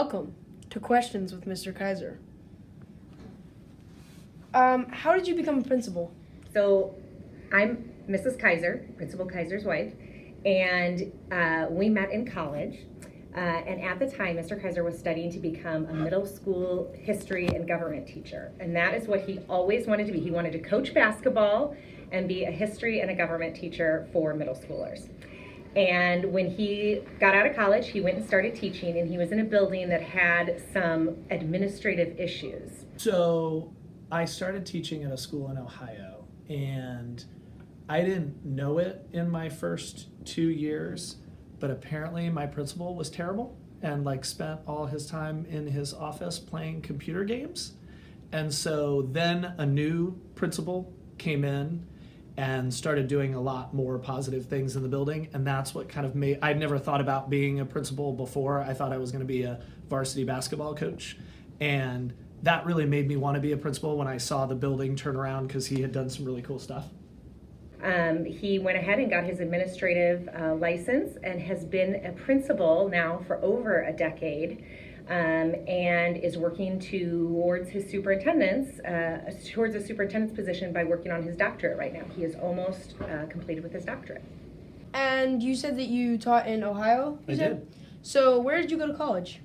Welcome to Questions with Mr. Kaiser. How did you become a principal? So I'm Mrs. Kaiser, Principal Kaiser's wife, and we met in college. And at the time, Mr. Kaiser was studying to become a middle school history and government teacher. And that is what he always wanted to be. He wanted to coach basketball and be a history and a government teacher for middle schoolers. And when he got out of college, he went and started teaching, and he was in a building that had some administrative issues. So I started teaching at a school in Ohio, and I didn't know it in my first 2 years, but apparently my principal was terrible and spent all his time in his office playing computer games. And so then a new principal came in and started doing a lot more positive things in the building, and that's what kind of made, I'd never thought about being a principal before. I thought I was going to be a varsity basketball coach, and that really made me want to be a principal when I saw the building turn around, because he had done some really cool stuff. He went ahead and got his administrative license and has been a principal now for over a decade, and is working towards his superintendent's position by working on his doctorate right now. He is almost completed with his doctorate. And you said that you taught in Ohio? I did. So where did you go to college?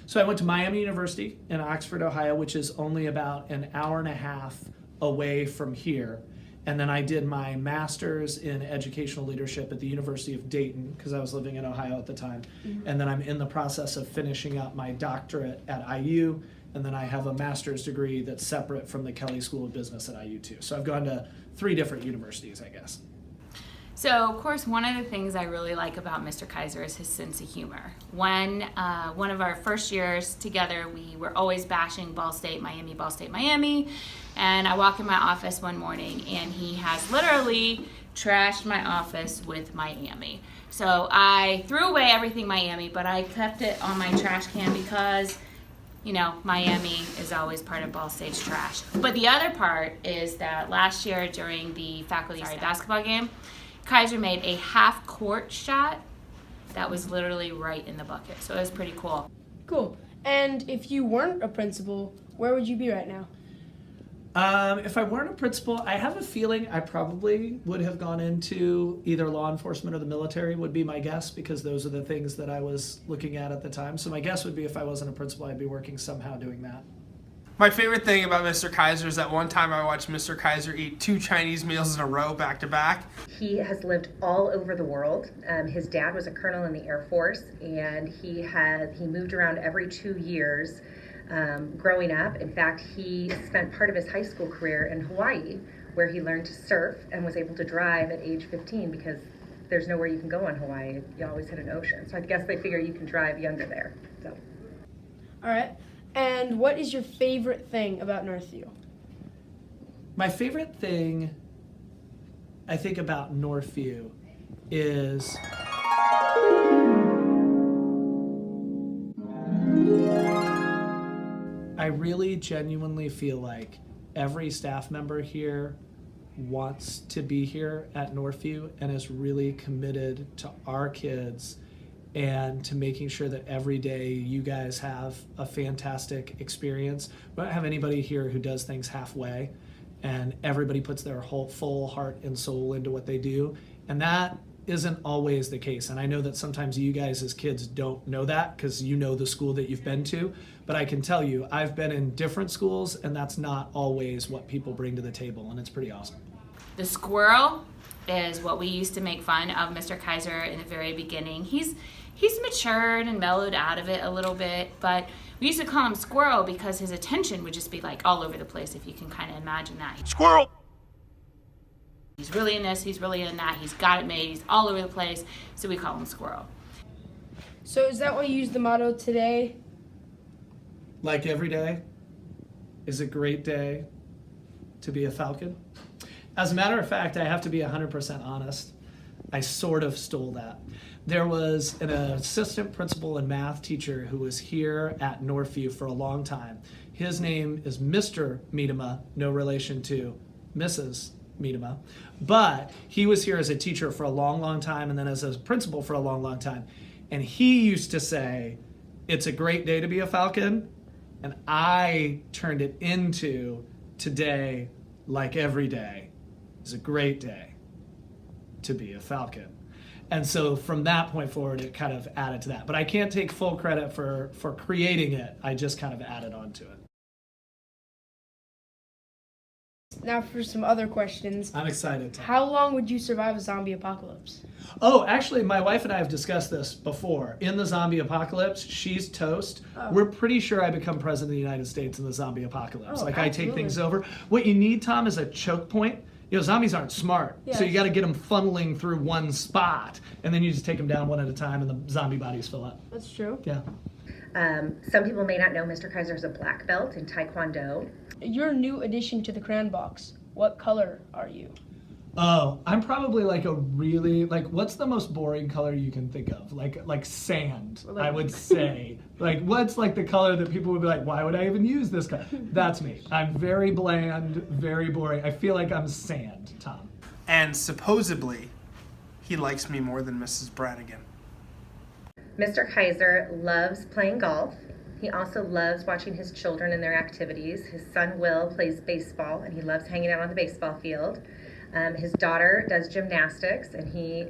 So I went to Miami University in Oxford, Ohio, which is only about an hour and a half away from here. And then I did my master's in educational leadership at the University of Dayton, because I was living in Ohio at the time. Mm-hmm. And then I'm in the process of finishing up my doctorate at IU. And then I have a master's degree that's separate from the Kelley School of Business at IU too. So I've gone to 3 different universities, I guess. So, of course, one of the things I really like about Mr. Kaiser is his sense of humor. When one of our first years together, we were always bashing Ball State, Miami. And I walk in my office one morning, and he has literally trashed my office with Miami. So I threw away everything Miami, but I kept it on my trash can because, Miami is always part of Ball State's trash. But the other part is that last year during the faculty basketball game, Kaiser made a half-court shot that was literally right in the bucket. So it was pretty cool. Cool. And if you weren't a principal, where would you be right now? If I weren't a principal, I have a feeling I probably would have gone into either law enforcement or the military, would be my guess, because those are the things that I was looking at the time. So my guess would be if I wasn't a principal, I'd be working somehow doing that. My favorite thing about Mr. Kaiser is that one time I watched Mr. Kaiser eat 2 Chinese meals in a row back to back. He has lived all over the world. His dad was a colonel in the Air Force, and he moved around every 2 years growing up. In fact, he spent part of his high school career in Hawaii, where he learned to surf and was able to drive at age 15 because there's nowhere you can go in Hawaii. You always hit an ocean. So I guess they figure you can drive younger there. So. All right. And what is your favorite thing about Northview? My favorite thing, I think, about Northview is I really genuinely feel like every staff member here wants to be here at Northview and is really committed to our kids and to making sure that every day you guys have a fantastic experience. We don't have anybody here who does things halfway, and everybody puts their whole full heart and soul into what they do, and that isn't always the case. And I know that sometimes you guys as kids don't know that because you know the school that you've been to, but I can tell you I've been in different schools, and that's not always what people bring to the table, and it's pretty awesome. The squirrel is what we used to make fun of Mr. Kaiser in the very beginning. He's matured and mellowed out of it a little bit, but we used to call him Squirrel because his attention would just be all over the place, if you can kind of imagine that. Squirrel! He's really in this, he's really in that, he's got it made, he's all over the place, so we call him Squirrel. So is that why you use the motto today? Like every day is a great day to be a Falcon. As a matter of fact, I have to be 100% honest. I sort of stole that. There was an assistant principal and math teacher who was here at Northview for a long time. His name is Mr. Miedema, no relation to Mrs. Miedema, but he was here as a teacher for a long, long time, and then as a principal for a long, long time. And he used to say, it's a great day to be a Falcon, and I turned it into today, like every day, is a great day to be a Falcon. And so from that point forward, it kind of added to that. But I can't take full credit for creating it. I just kind of added on to it. Now for some other questions. I'm excited. How long would you survive a zombie apocalypse? Oh, actually, my wife and I have discussed this before. In the zombie apocalypse, she's toast. Oh. We're pretty sure I become president of the United States in the zombie apocalypse. Oh, I take absolutely. things over. What you need, Tom, is a choke point. You know, zombies aren't smart. Yeah. So you got to get them funneling through one spot, and then you just take them down one at a time, and the zombie bodies fill up. That's true. Yeah. Some people may not know Mr. Kaiser is a black belt in Taekwondo. You're a new addition to the crayon box. What color are you? Oh, I'm probably like a really, like, what's the most boring color you can think of? Like sand, Like- I would say. Like, what's like the color that people would be like, why would I even use this color? That's me. I'm very bland, very boring. I feel like I'm sand, Tom. And supposedly, he likes me more than Mrs. Branigan. Mr. Kaiser loves playing golf. He also loves watching his children and their activities. His son Will plays baseball, and he loves hanging out on the baseball field. His daughter does gymnastics, and he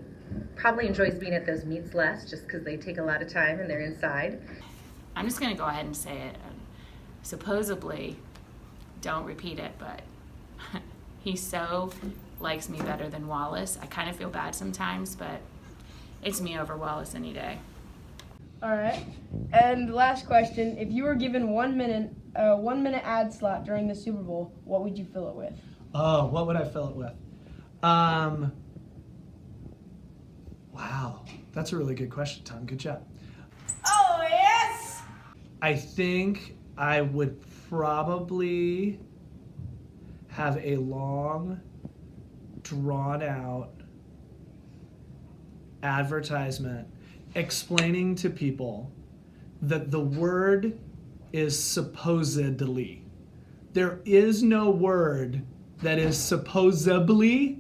probably enjoys being at those meets less just because they take a lot of time and they're inside. I'm just going to go ahead and say it. Supposedly, don't repeat it, but he so likes me better than Wallace. I kind of feel bad sometimes, but it's me over Wallace any day. All right. And last question: if you were given 1 minute, 1 minute ad slot during the Super Bowl, what would you fill it with? Oh, what would I fill it with? Wow, that's a really good question, Tom. Good job. Oh yes. I think I would probably have a long, drawn-out advertisement explaining to people that the word is supposedly. There is no word that is supposedly,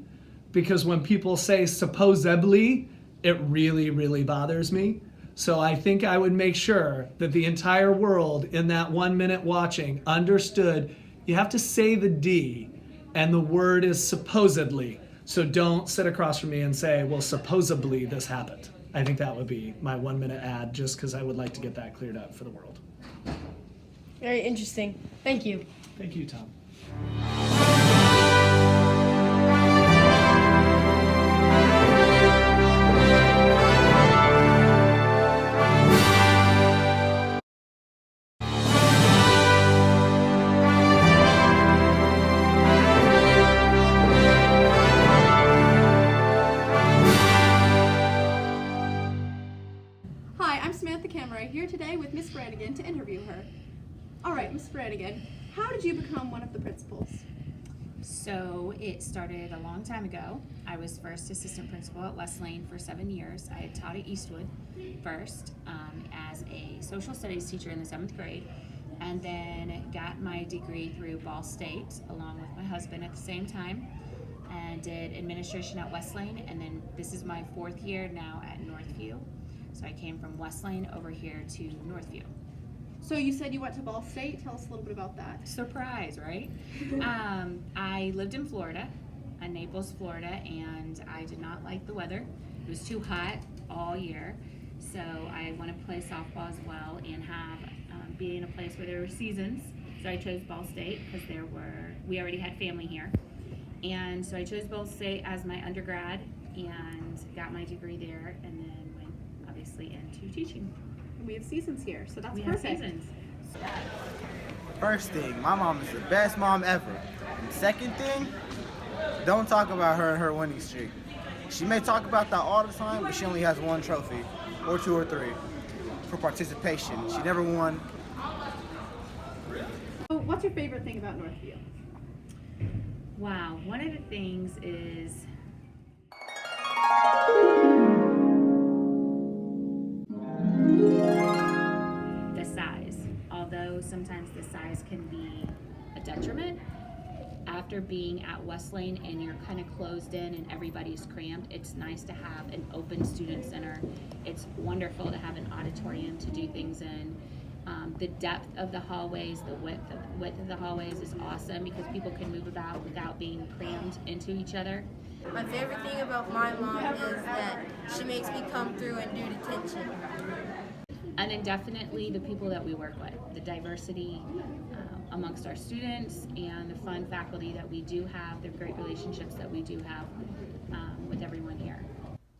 because when people say supposedly, it really, really bothers me. So I think I would make sure that the entire world in that 1 minute watching understood you have to say the D and the word is supposedly. So don't sit across from me and say, well, supposedly this happened. I think that would be my 1 minute ad just because I would like to get that cleared up for the world. Very interesting. Thank you. Thank you, Tom. Hi, I'm Samantha Camera here today with Miss Branigan to interview her. All right, Miss Branigan, how did you become one of the principals? So it started a long time ago. I was first assistant principal at Westlane for 7 years. I had taught at Eastwood first as a social studies teacher in the 7th grade, and then got my degree through Ball State along with my husband at the same time, and did administration at Westlane, and then this is my 4th year now at Northview. So I came from Westlane over here to Northview. So you said you went to Ball State. Tell us a little bit about that. Surprise, right? I lived in Florida, in Naples, Florida, and I did not like the weather. It was too hot all year. So I wanted to play softball as well and have be in a place where there were seasons. So I chose Ball State because we already had family here. And so I chose Ball State as my undergrad and got my degree there, and then went obviously into teaching. And we have seasons here, so that's We have perfect. seasons. First thing, my mom is the best mom ever. And second thing, don't talk about her and her winning streak. She may talk about that all the time, but she only has 1 trophy, or 2 or 3, for participation. She never won. So what's your favorite thing about Northview? Wow, one of the things is the size. Although sometimes the size can be a detriment, after being at Westlane and you're kind of closed in and everybody's crammed, it's nice to have an open student center. It's wonderful to have an auditorium to do things in. The depth of the hallways, the width of the hallways is awesome because people can move about without being crammed into each other. My favorite thing about my mom is that she makes me come through and do detention. And then definitely the people that we work with, the diversity amongst our students and the fun faculty that we do have, the great relationships that we do have with everyone here.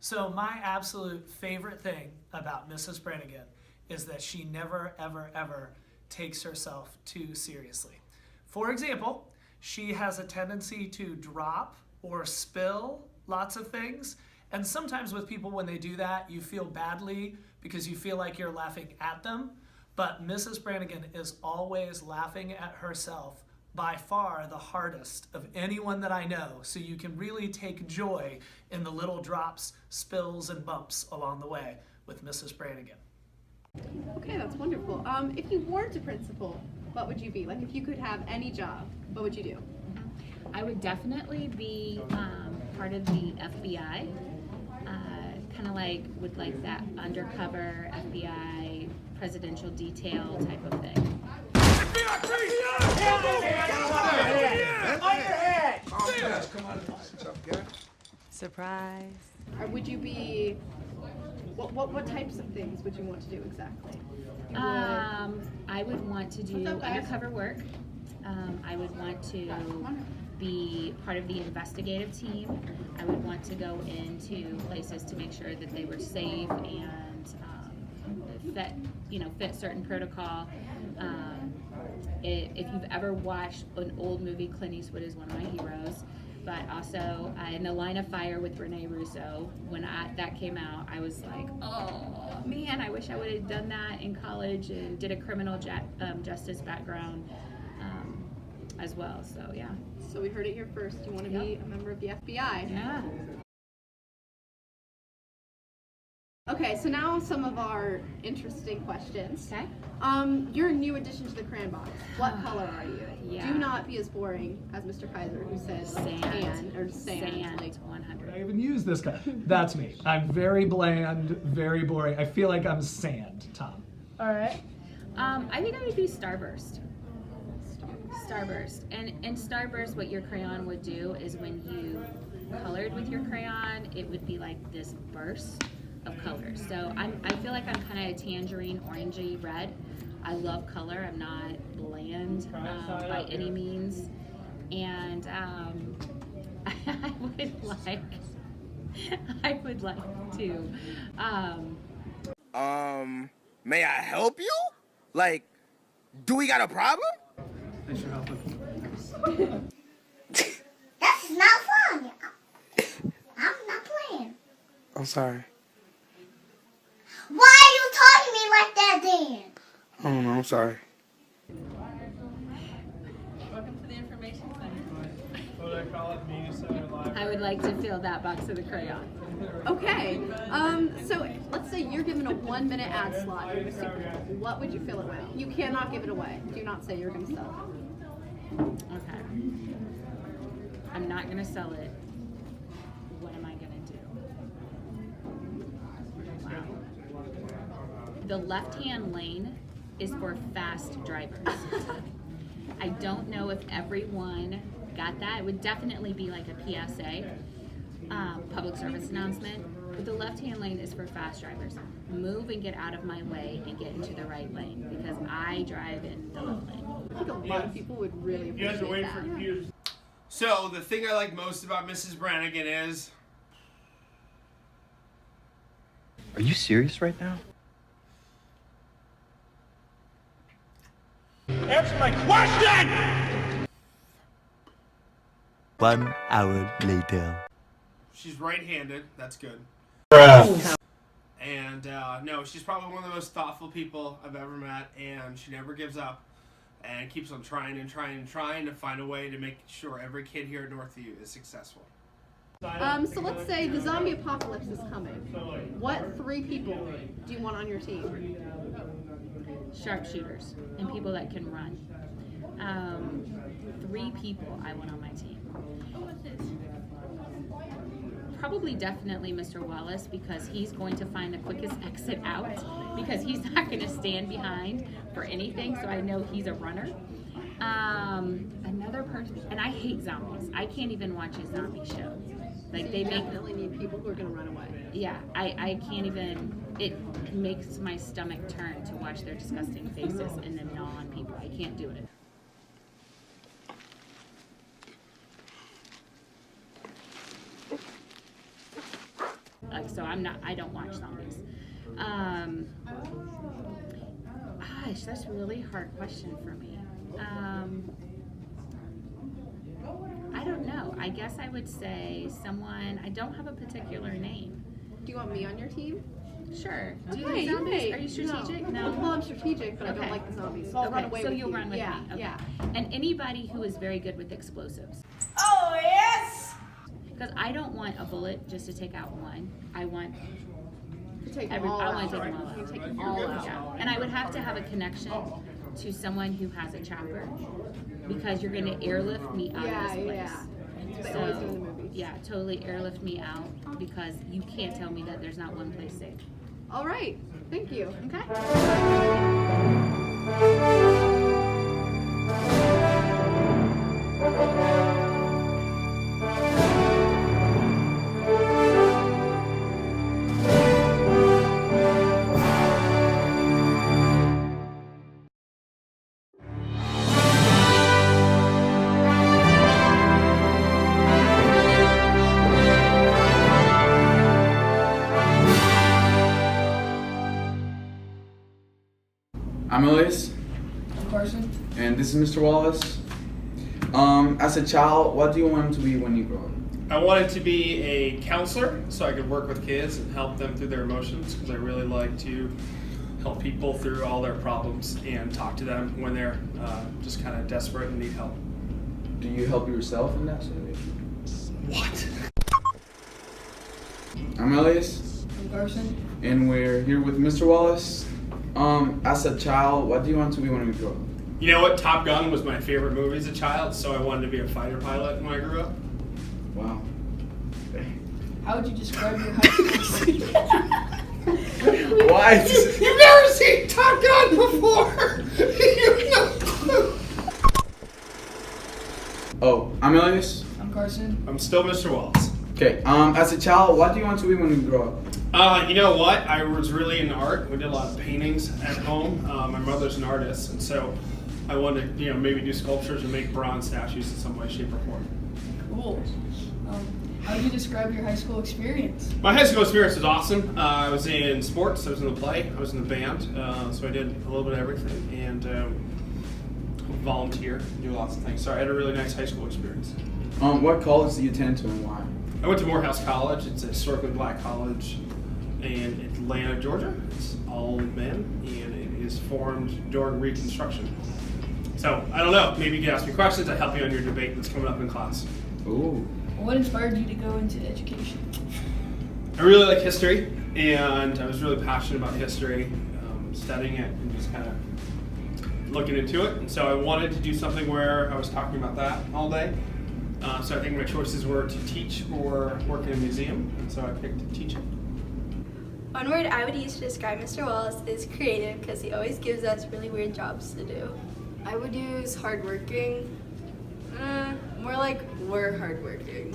So my absolute favorite thing about Mrs. Branigan is that she never, ever, ever takes herself too seriously. For example, she has a tendency to drop or spill lots of things. And sometimes with people, when they do that, you feel badly because you feel like you're laughing at them. But Mrs. Branigan is always laughing at herself, by far the hardest of anyone that I know. So you can really take joy in the little drops, spills, and bumps along the way with Mrs. Branigan. Okay, that's wonderful. If you weren't a principal, what would you be? Like, if you could have any job, what would you do? I would definitely be part of the FBI, kind of would like that undercover FBI presidential detail type of thing. Surprise. Or would you be, what types of things would you want to do exactly? I would want to do undercover work. I would want to be part of the investigative team. I would want to go into places to make sure that they were safe and fit certain protocol. If you've ever watched an old movie, Clint Eastwood is one of my heroes. But also in The Line of Fire with Rene Russo, when that came out, I was like, oh man, I wish I would have done that in college and did a criminal justice background as well. So yeah. So we heard it here first. You want to be a member of the FBI? Yeah. Okay, so now some of our interesting questions. Okay. You're a new addition to the crayon box. What color are you? Yeah. Do not be as boring as Mr. Kaiser, who says tan or sand. Like 100. I even use this guy. That's me. I'm very bland, very boring. I feel like I'm sand, Tom. All right. I think I would be Starburst. Starburst. And in Starburst, what your crayon would do is when you colored with your crayon, it would be like this burst of colors. So I feel like I'm kind of a tangerine, orangey red. I love color. I'm not bland by any means. And I would like to. May I help you? Like, do we got a problem? Thanks for helping. That's not fun. I'm not playing. I'm sorry. Why are you talking to me like that then? I don't know, I'm sorry. Welcome to the information center. I would like to fill that box of the crayon. Okay. So let's say you're given a 1-minute ad slot during the Super Bowl. What would you fill it with? You cannot give it away. Do not say you're going to sell it. Okay. I'm not going to sell it. What am I going to do? Wow. The left-hand lane is for fast drivers. I don't know if everyone got that. It would definitely be like a PSA, public service announcement. But the left-hand lane is for fast drivers. Move and get out of my way and get into the right lane because I drive in the left lane. I think a lot of people would really appreciate that. So the thing I like most about Mrs. Branigan is... Are you serious right now? Answer my question! 1 hour later. She's right-handed. That's good. And no, she's probably one of the most thoughtful people I've ever met, and she never gives up and keeps on trying and trying and trying to find a way to make sure every kid here at Northview is successful. So let's say the zombie apocalypse is coming. What 3 people do you want on your team? Sharpshooters and people that can run. 3 people I want on my team. Probably definitely Mr. Wallace, because he's going to find the quickest exit out, because he's not going to stand behind for anything, so I know he's a runner. Another person, and I hate zombies. I can't even watch a zombie show. Like, they definitely need people who are going to run away. Yeah, I can't even, it makes my stomach turn to watch their disgusting faces and them gnaw on people. I can't do it. Like, so I don't watch zombies. Gosh, that's a really hard question for me. I don't know. I guess I would say someone, I don't have a particular name. Do you want me on your team? Sure. Do you Okay, like zombies? hey, Are you strategic? No. Well, I'm strategic, but I don't like the zombies. So I'll run away so with you'll you. run with Yeah, me. Okay. yeah. And anybody who is very good with explosives. Oh, yes! Because I don't want a bullet just to take out one. I want To take I them all want to out. take them all out. You take them all out. Yeah. And I would have to have a connection to someone who has a chopper, because you're going to airlift me out of this place. They always do in the movies. Yeah, totally airlift me out, because you can't tell me that there's not one place safe. All right. Thank you. Okay. I'm Elise. I'm Carson. And this is Mr. Wallace. As a child, what do you want to be when you grow up? I wanted to be a counselor so I could work with kids and help them through their emotions, because I really like to help people through all their problems and talk to them when they're just kind of desperate and need help. Do you help yourself in that situation? What? I'm Elias. I'm Carson. And we're here with Mr. Wallace. As a child, what do you want to be when you grow up? You know what? Top Gun was my favorite movie as a child, so I wanted to be a fighter pilot when I grew up. Wow. How would you describe your high school experience? What? You've never seen Top Gun before! You have no clue. Oh, I'm Elias. I'm Carson. I'm still Mr. Wallace. Okay. As a child, what do you want to be when you grow up? You know what? I was really into art. We did a lot of paintings at home. My mother's an artist, and so I wanted to, maybe do sculptures and make bronze statues in some way, shape, or form. Cool. How would you describe your high school experience? My high school experience was awesome. I was in sports. I was in the play. I was in the band. So I did a little bit of everything, and volunteer, do lots of things. So I had a really nice high school experience. What college do you attend to and why? I went to Morehouse College. It's a historically black college in Atlanta, Georgia. It's all men, and it is formed during Reconstruction. So, I don't know. Maybe you can ask me questions. I help you on your debate that's coming up in class. Ooh. What inspired you to go into education? I really like history, and I was really passionate about history, studying it and just kind of looking into it. And so I wanted to do something where I was talking about that all day. So I think my choices were to teach or work in a museum, and so I picked teaching. One word I would use to describe Mr. Wallace is creative, because he always gives us really weird jobs to do. I would use hardworking. More like we're hardworking.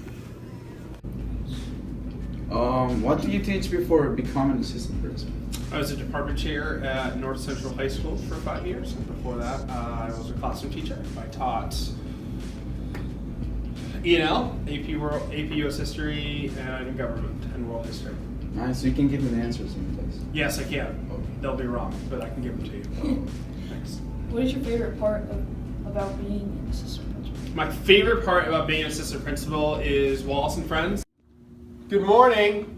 What do you teach before becoming assistant principal? I was a department chair at North Central High School for 5 years, and before that I was a classroom teacher. I taught E&L, AP US History, and Government and World History. Nice, so you can give me the answers in place. Yes, I can. They'll be wrong, but I can give them to you. Thanks. What is your favorite part about being an assistant principal? My favorite part about being an assistant principal is Wallace and Friends. Good morning.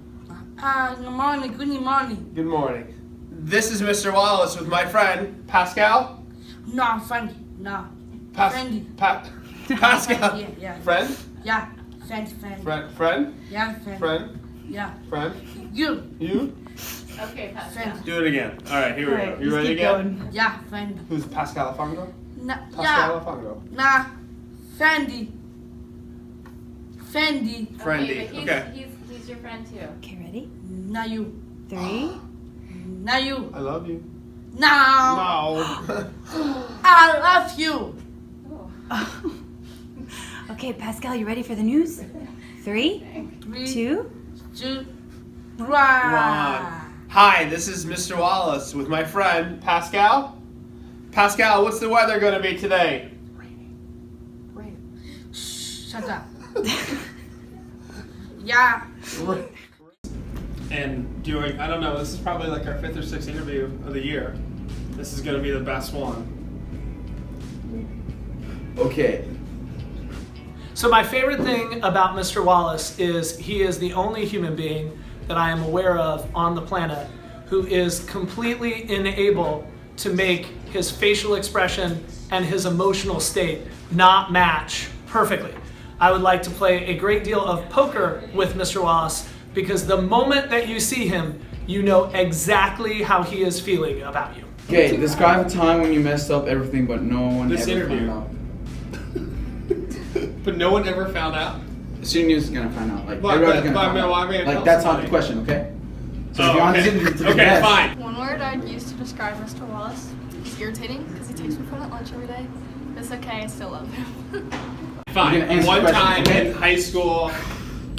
Good morning. Good morning. Good morning. This is Mr. Wallace with my friend Pascal. No, I'm friendly. No. Friendly. Pascal. Yeah. Friend? Yeah. Friend. Friend? Yeah, friend. Friend? Yeah. Friend? You. Okay, Friend. Do it again. All right, here we go. You ready again? Yeah, friend. Who's Pascal Afonso? Pascal Alfonso. Nah. Fendi. Fendi. Friendly. Okay. He's your friend too. Okay, ready? Now you. 3. Now you. I love you. Now. No. I love you. Okay, Pascal, you ready for the news? 3, 2. 2, 1. Hi, this is Mr. Wallace with my friend Pascal. Pascal, what's the weather going to be today? Shut up. Yeah. And doing, I don't know, this is probably like our 5th or 6th interview of the year. This is going to be the best one. Okay. So my favorite thing about Mr. Wallace is he is the only human being that I am aware of on the planet who is completely unable to make his facial expression and his emotional state not match perfectly. I would like to play a great deal of poker with Mr. Wallace because the moment that you see him, you know exactly how he is feeling about you. Okay, describe a time when you messed up everything but no one This ever interview. found out. But no one ever found out? Student News is gonna find out. Like, But- everybody's but- gonna find but- out. well, I mean, Like, tell that's not somebody. the question, okay? So Oh, if you want okay. to do Okay, guess, fine. One word I'd use to describe Mr. Wallace is irritating because he takes my phone at lunch every day. It's okay, I still love him. Fine. You're gonna answer One the question, time okay? in high school,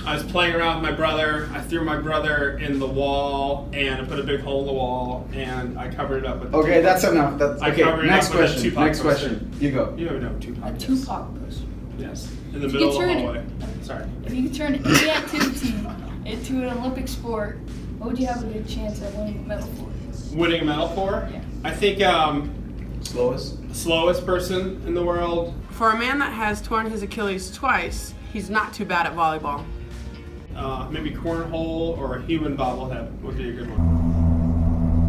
I was playing around with my brother. I threw my brother in the wall, and I put a big hole in the wall, and I covered it up with. Okay, that's enough. That's I okay. covered it Next up with a question. Tupac Next poster. question. You go. You don't know Tupac. A Tupac poster. Yes. In the If middle you of the turn it- hallway. Sorry. If you could turn any activity into an Olympic sport, what would you have a good chance at winning a medal for? Winning a medal for? Yeah. I think slowest person in the world. For a man that has torn his Achilles twice, he's not too bad at volleyball. Maybe cornhole or a human bobblehead would be a good one.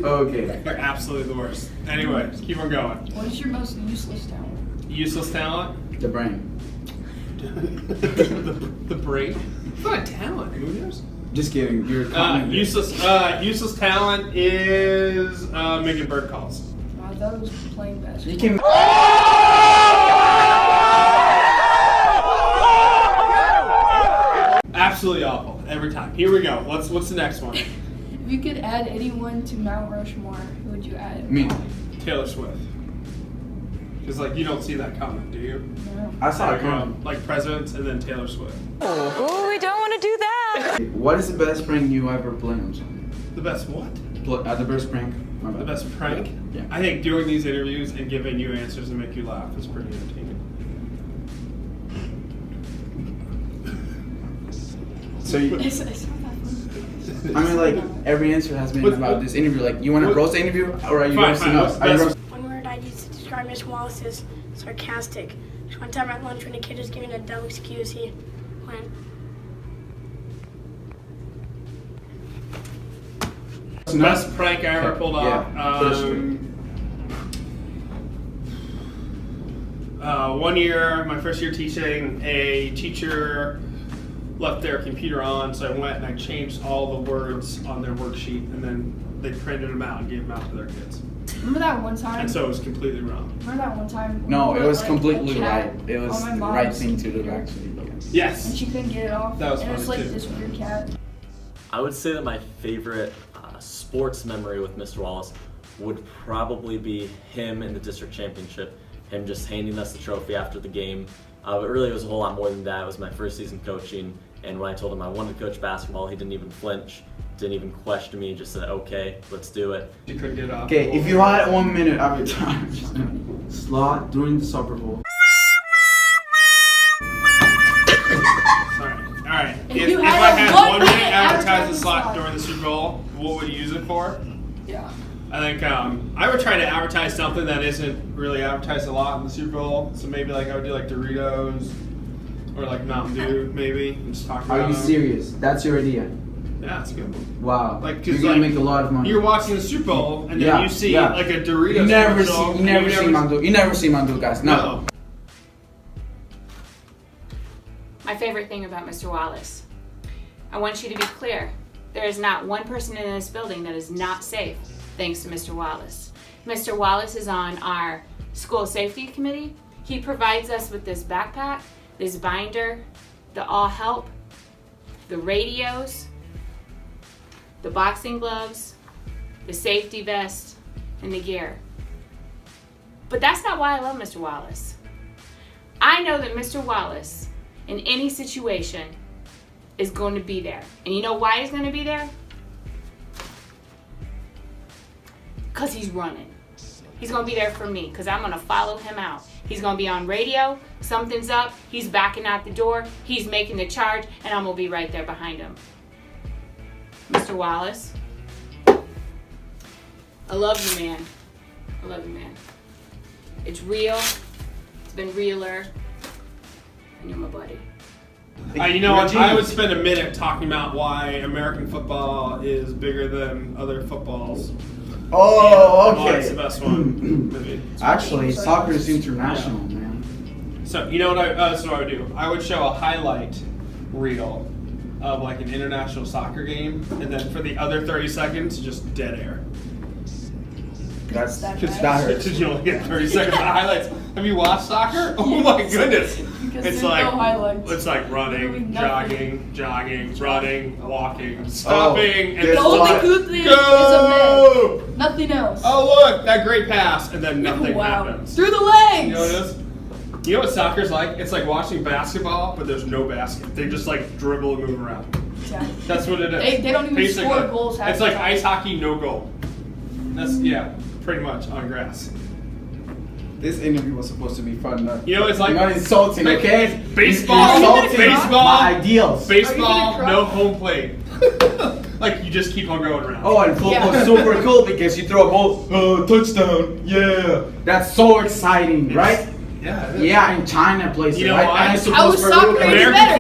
Okay. You're absolutely the worst. Anyway, just keep on going. What is your most useless talent? Useless talent? The brain. the brain? It's not a talent, who knows? Just kidding. You're useless talent is making bird calls. I thought it was playing basketball. You can. Absolutely awful every time. Here we go. What's the next one? If you could add anyone to Mount Rushmore, who would you add? Me. Taylor Swift. Because like you don't see that coming, do you? No. I saw it Like, coming. like presidents and then Taylor Swift. Oh, we don't want to do that. What is the best prank you ever played on someone? The best what? The best prank. My bad. The best prank? Yeah. I think doing these interviews and giving you answers that make you laugh is pretty entertaining. So you, It's not that fun. I mean, like every answer has been about this interview. Like, you want to roast the interview, or are you roasting us? Are you roasting? One word I'd use to describe Mr. Wallace is sarcastic. Just one time at lunch when a kid was giving a dumb excuse, he went, Best prank I ever pulled off. Yeah, put it straight. One year, my first year teaching, a teacher left their computer on, so I went and I changed all the words on their worksheet, and then they printed them out and gave them out to their kids. Remember that one time? And so it was completely wrong. Remember that one time? No, we it put, was like, completely a cat right. It was on my the mom's right thing to do, computer, actually. Yes. And she couldn't get it off. That was and it was funny, like too. this weird cat. I would say that my favorite sports memory with Mr. Wallace would probably be him in the district championship, him just handing us the trophy after the game. But really it was a whole lot more than that. It was my first season coaching, and when I told him I wanted to coach basketball, he didn't even flinch, didn't even question me, just said, okay, let's do it. You couldn't get off. Okay, if you had 1 minute of your time, just slot during the Super Bowl. Alright, If if you I had a had 1 1 minute minute advertising advertising slot slot. during the Super Bowl, what would you use it for? Yeah. I think I would try to advertise something that isn't really advertised a lot in the Super Bowl. So maybe like I would do like Doritos or like Mountain Dew, maybe. And just talk about Are you them. serious? That's your idea? Yeah, that's a good one. Wow. Like, You're 'cause, gonna like, make a lot of money. You're watching the Super Bowl and then you see like a Doritos You never commercial, see. and You never see Mountain Dew. You never see Mountain Dew, guys. No. My favorite thing about Mr. Wallace. I want you to be clear. there is not one person in this building that is not safe thanks to Mr. Wallace. Mr. Wallace is on our school safety committee. He provides us with this backpack, this binder, the all help, the radios, the boxing gloves, the safety vest, and the gear. But that's not why I love Mr. Wallace. I know that Mr. Wallace, in any situation, is going to be there. And you know why he's going to be there? Because he's running. He's going to be there for me because I'm going to follow him out. He's going to be on radio. Something's up. He's backing out the door. He's making the charge, and I'm going to be right there behind him. Mr. Wallace, I love you, man. I love you, man. It's real. It's been realer. And you're my buddy. You know what? I would spend a minute talking about why American football is bigger than other footballs. Oh, Why it's the best one. Maybe. Actually, soccer is international, man. So you know what that's what I would do. I would show a highlight reel of like an international soccer game, and then for the other 30 seconds, just dead air. That hurts. You only get 30 seconds of highlights. Have you watched soccer? Oh my goodness! It's like no highlights. It's like running, jogging, running, walking, stopping, and The only good thing is go! a man. Nothing else. Oh look, that great pass, and then nothing Wow. happens. Through the legs. You know what it is? You know what soccer's like? It's like watching basketball, but there's no basket. They just like dribble and move around. Exactly. That's what it is. They don't even Basically. score goals half It's the like time. ice hockey, no goal. That's pretty much on grass. This interview was supposed to be fun. You know, it's like you're not insulting, okay? Baseball, You're insulting my ideals. Baseball, no home plate. Like you just keep on going around. Oh, and football's super cool because you throw a ball, touchdown, yeah. That's so exciting, right? Yeah, it is. Yeah, in China places, You know right? why? And it's How supposed is for soccer real any players. better?